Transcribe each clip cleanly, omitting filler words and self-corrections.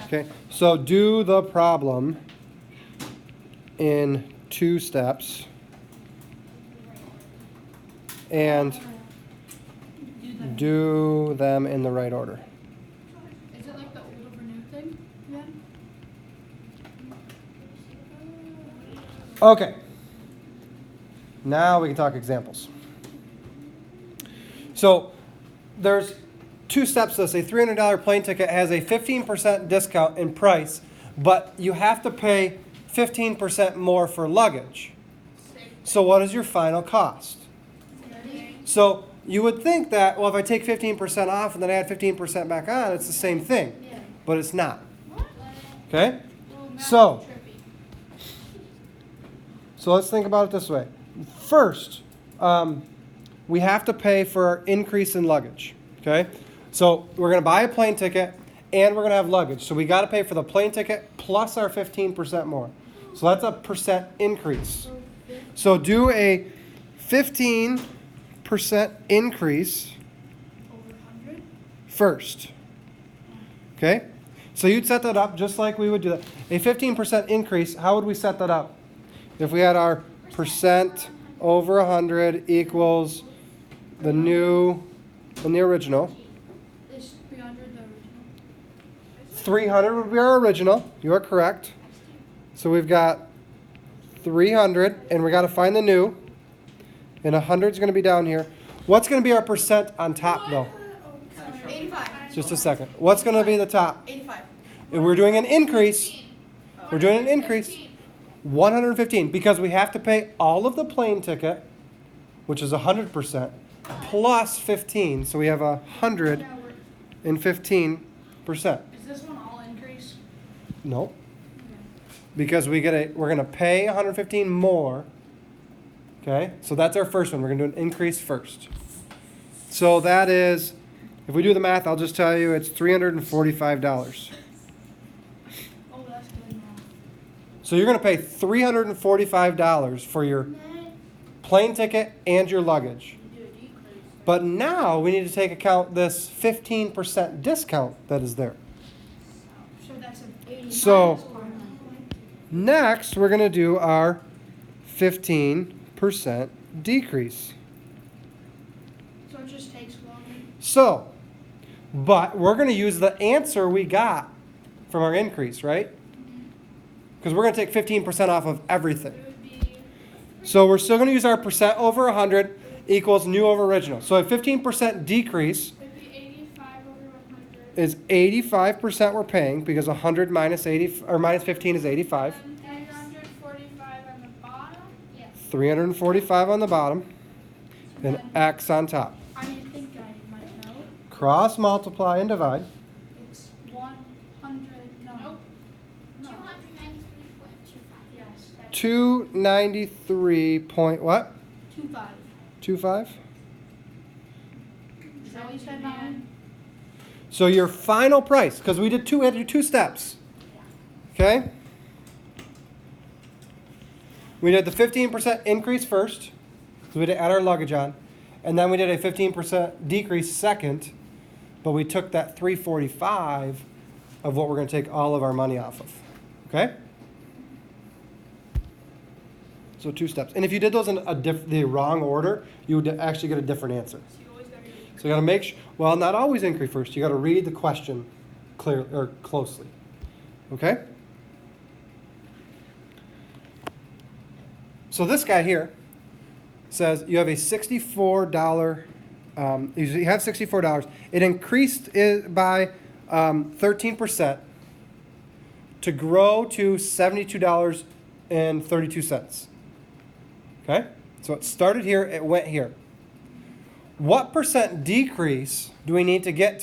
Okay, so do the problem in 2 steps and do them in the right order. Is it like the old over new thing? Yeah. Okay, now we can talk examples. So there's 2 steps to this. A $300 plane ticket has a 15% discount in price, but you have to pay 15% more for luggage. So what is your final cost? So you would think that, well, if I take 15% off and then add 15% back on, it's the same thing. But it's not. Okay? So let's think about it this way. First, we have to pay for our increase in luggage. Okay? So we're going to buy a plane ticket and we're going to have luggage. So we got to pay for the plane ticket plus our 15% more. So that's a percent increase. So do a 15% increase first. Okay? So you'd set that up just like we would do that. A 15% increase, how would we set that up? If we had our percent over 100 equals the new and the original. Is 300 the original? 300 would be our original. You are correct. So we've got 300, and we got to find the new. And 100 is going to be down here. What's going to be our percent on top, though? 85. Just a second. What's going to be the top? 85. And we're doing an increase. We're doing an increase. 115, because we have to pay all of the plane ticket, which is 100%, plus 15. So we have 115%. Is this one all increase? No. Because we're going to pay 115 more. Okay? So that's our first one. We're going to do an increase first. So that is, if we do the math, I'll just tell you it's $345. Oh, that's good now. So you're going to pay $345 for your plane ticket and your luggage. But now we need to take account this 15% discount that is there. So that's an 80. So next we're going to do our 15% decrease. So it just takes longer. So, but we're going to use the answer we got from our increase, right? Because we're going to take 15% off of everything. It would be So we're still going to use our percent over 100 equals new over original. So a 15% decrease it'd be 85 over 100. is 85% we're paying because 100 minus 80 or minus 15 is 85. And 345 on the bottom. Yes. 345 on the bottom and X on top. I think I might know. Cross multiply and divide. It's 100. No. No. 293.25. Yes. That's 293 point what? 25. 25? Is that what you said, Mom? So your final price, because we had to do 2 steps. Okay? We did the 15% increase first, so we had to add our luggage on. And then we did a 15% decrease second, but we took that $345 of what we're going to take all of our money off of. Okay? So 2 steps. And if you did those in the wrong order, you would actually get a different answer. So you always got to get So you got to make sure, well, not always increase first. You got to read the question clearly or closely. Okay? So this guy here says you have a $64, you have $64. It increased it by 13% to grow to $72.32. Okay? So it started here, it went here. What percent decrease do we need to get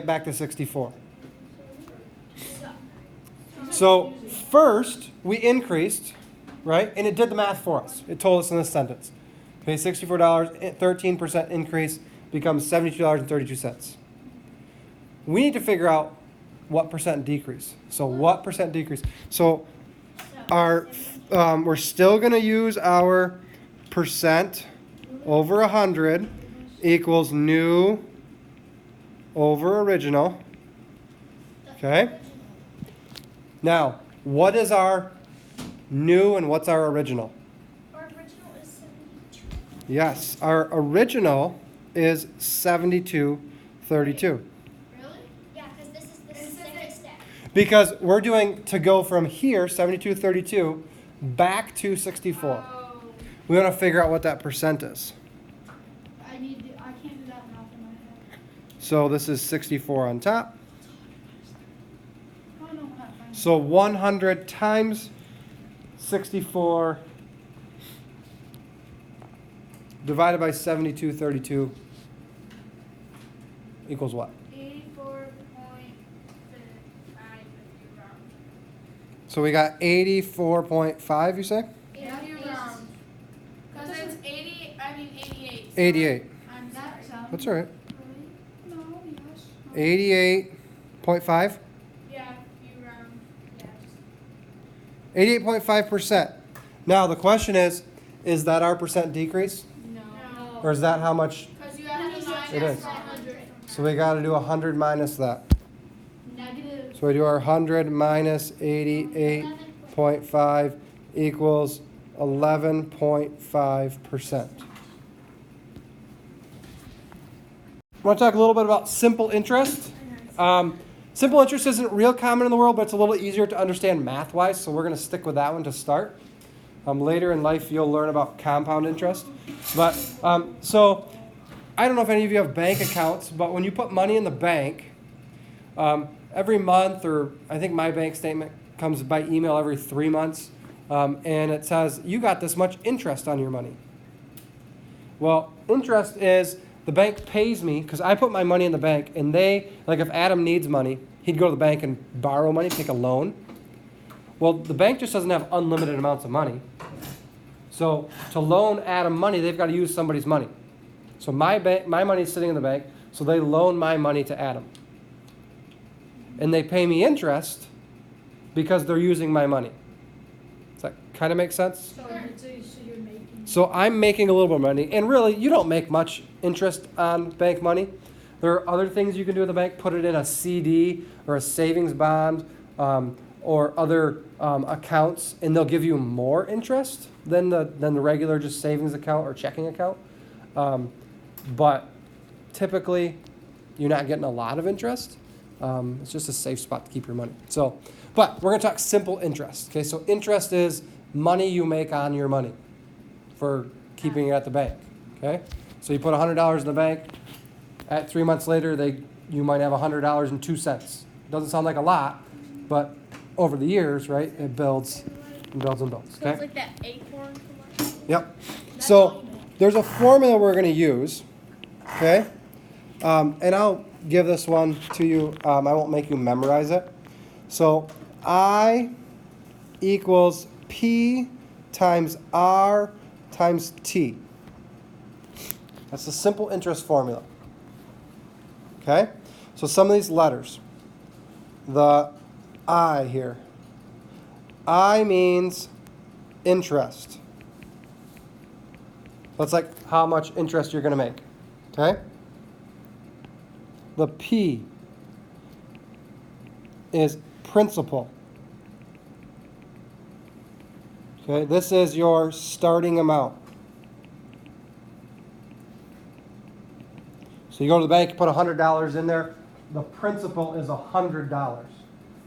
back to 64? So first, we increased, right? And it did the math for us. It told us in this sentence. Okay, $64, 13% increase becomes $72.32. We need to figure out what percent decrease. So what percent decrease? So we're still going to use our percent over 100 equals new over original. Okay? Now, what is our new and what's our original? Our original is 72. Yes, our original is 7232. Really? Yeah, because this is the It says second it- step. Because we're doing to go from here, 7232, back to 64. Oh, We want to figure out what that percent is. I can't do that math in my head. So this is 64 on top. I don't know what that means. So 100 times 64 divided by 7232 equals what? 84.5 if you round. So we got 84.5, you say? Yeah, if you round. Because it's 88. 88. I'm that sound. That's all right. Really? No, yes. No. 88.5? Yeah, if you round. Yeah. 88.5%. Now the question is that our percent decrease? No. Or is that how much? Because you have to minus It is. 100. So we got to do 100 minus that. Negative. So we do our 100 minus 88.5 equals 11.5%. I want to talk a little bit about simple interest. Simple interest isn't real common in the world, but it's a little easier to understand math-wise, so we're going to stick with that one to start. Later in life, you'll learn about compound interest. But so I don't know if any of you have bank accounts, but when you put money in the bank, every month, or I think my bank statement comes by email every 3 months, and it says, you got this much interest on your money. Well, interest is the bank pays me, because I put my money in the bank, and they, like if Adam needs money, he'd go to the bank and borrow money, take a loan. Well, the bank just doesn't have unlimited amounts of money. So to loan Adam money, they've got to use somebody's money. So my money is sitting in the bank, so they loan my money to Adam. And they pay me interest because they're using my money. Does that kind of make sense? So you're making. So I'm making a little bit of money, and really, you don't make much interest on bank money. There are other things you can do with the bank. Put it in a CD or a savings bond or other accounts, and they'll give you more interest than the regular just savings account or checking account. But typically, you're not getting a lot of interest. It's just a safe spot to keep your money. So, but we're going to talk simple interest. Okay, so interest is money you make on your money for keeping it at the bank. Okay, so you put $100 in the bank. At 3 months later, you might have $100.02. Doesn't sound like a lot, but over the years, right, it builds and builds and builds. So Okay. it's like that acorn commercial. Yep. So there's a formula we're going to use. Okay. And I'll give this one to you. I won't make you memorize it. So I equals P times R times T. That's the simple interest formula. Okay? So some of these letters. The I here. I means interest. That's like how much interest you're going to make. Okay? The P is principal. Okay, this is your starting amount. So you go to the bank, you put $100 in there. The principal is $100.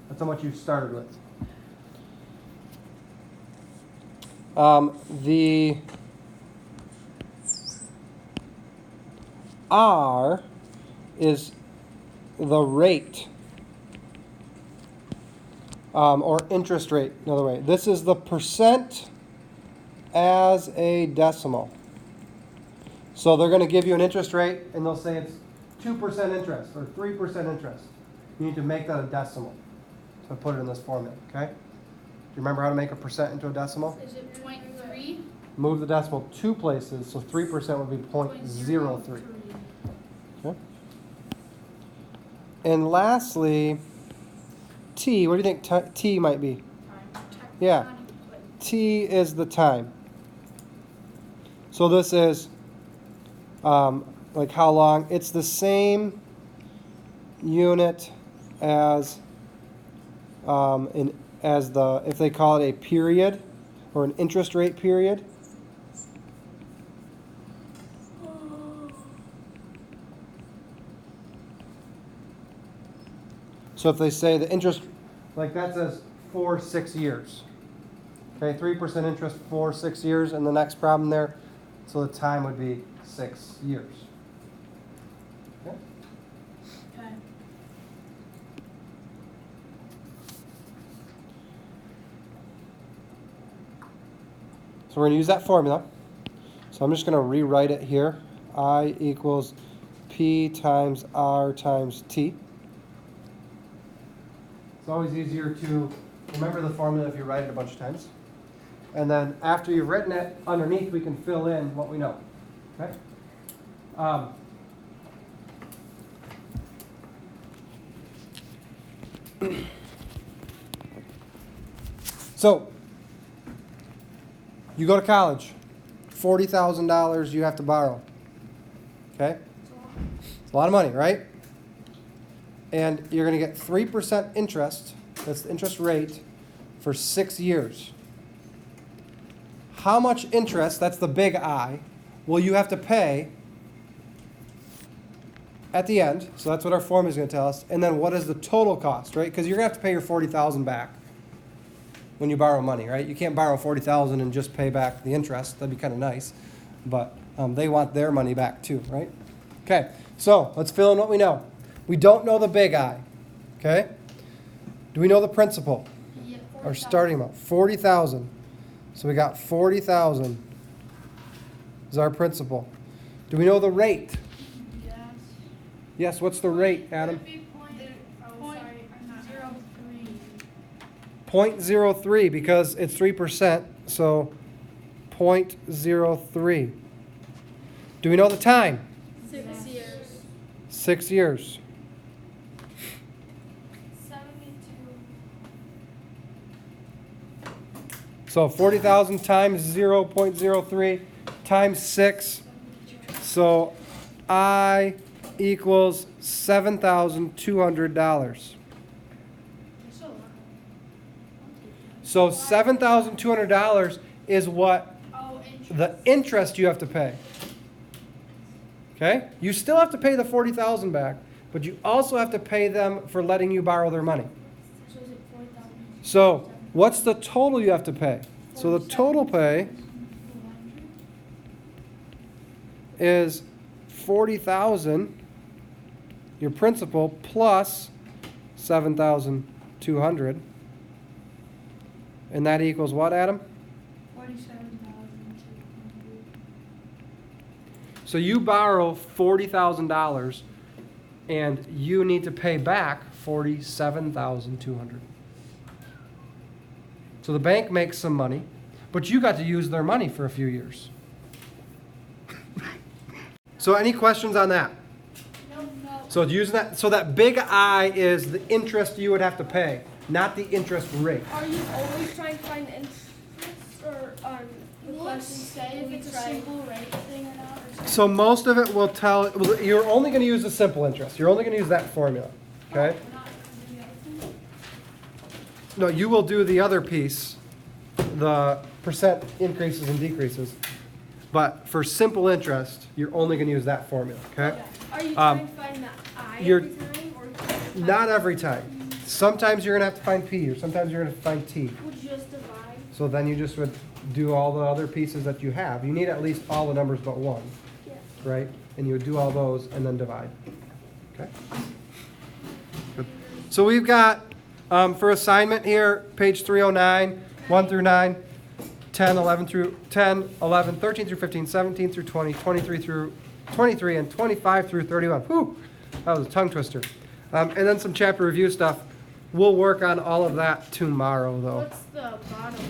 That's how much you started with. The R is the rate, or interest rate, another way. This is the percent as a decimal. So they're going to give you an interest rate, and they'll say it's 2% interest or 3% interest. You need to make that a decimal to put it in this formula, okay? Do you remember how to make a percent into a decimal? Is it 0.3? Move the decimal 2 places, so 3% would be 0.03. Okay. And lastly, T, what do you think T might be? Yeah, T is the time. So this is like how long? It's the same unit as in as if they call it a period or an interest rate period. So if they say the interest, like that says for 6 years. Okay, 3% interest for 6 years, and the next problem there, so the time would be 6 years. Okay? Okay. So we're going to use that formula. So I'm just going to rewrite it here. I equals P times R times T. It's always easier to remember the formula if you write it a bunch of times. And then after you've written it, underneath we can fill in what we know. Okay? So, you go to college, $40,000 you have to borrow. Okay? It's a lot of money, right? And you're going to get 3% interest, that's the interest rate, for 6 years. How much interest, that's the big I, will you have to pay at the end? So that's what our formula is going to tell us. And then what is the total cost, right? Because you're going to have to pay your $40,000 back when you borrow money, right? You can't borrow $40,000 and just pay back the interest. That'd be kind of nice. But they want their money back too, right? Okay, so let's fill in what we know. We don't know the big I, okay? Do we know the principal? Yeah, Our starting amount, 40,000. So we got 40,000 is our principal. Do we know the rate? Yes. Yes, what's the rate, Adam? Would be sorry, I'm not 0.03 because it's 3%, so 0.03. Do we know the time? 6 years. 6 years. 72. So 40,000 times 0.03 times 6. So I equals $7,200. So $7,200 is what Oh, interest. the interest you have to pay. Okay? You still have to pay the 40,000 back, but you also have to pay them for letting you borrow their money. So is it 4,000? So what's the total you have to pay? So the total pay is 40,000, your principal, plus 7,200. And that equals what, Adam? 47,200. So you borrow $40,000 and you need to pay back $47,200. So the bank makes some money, but you got to use their money for a few years. So any questions on that? No. So using that, so that big I is the interest you would have to pay, not the interest rate. Are you always trying to find interest or the Will it question say if it's a simple rate thing or not? Or something? So most of it will tell, well, you're only going to use the simple interest. You're only going to use that formula, okay? We're not gonna do the other thing? No, you will do the other piece, the percent increases and decreases. But for simple interest, you're only going to use that formula, okay? Are you trying to find the I you're- every time or Not every time. Sometimes you're going to have to find P, or sometimes you're going to find T. would you just divide? So then you just would do all the other pieces that you have. You need at least all the numbers but one, Yeah. right? And you would do all those and then divide. Okay? Good. So we've got, for assignment here, page 309, 1 through 9, 10, 11 through 10, 11, 13 through 15, 17 through 20, 23 through 23, and 25 through 31. Whew, that was a tongue twister. And then some chapter review stuff. We'll work on all of that tomorrow, though. What's the bottom?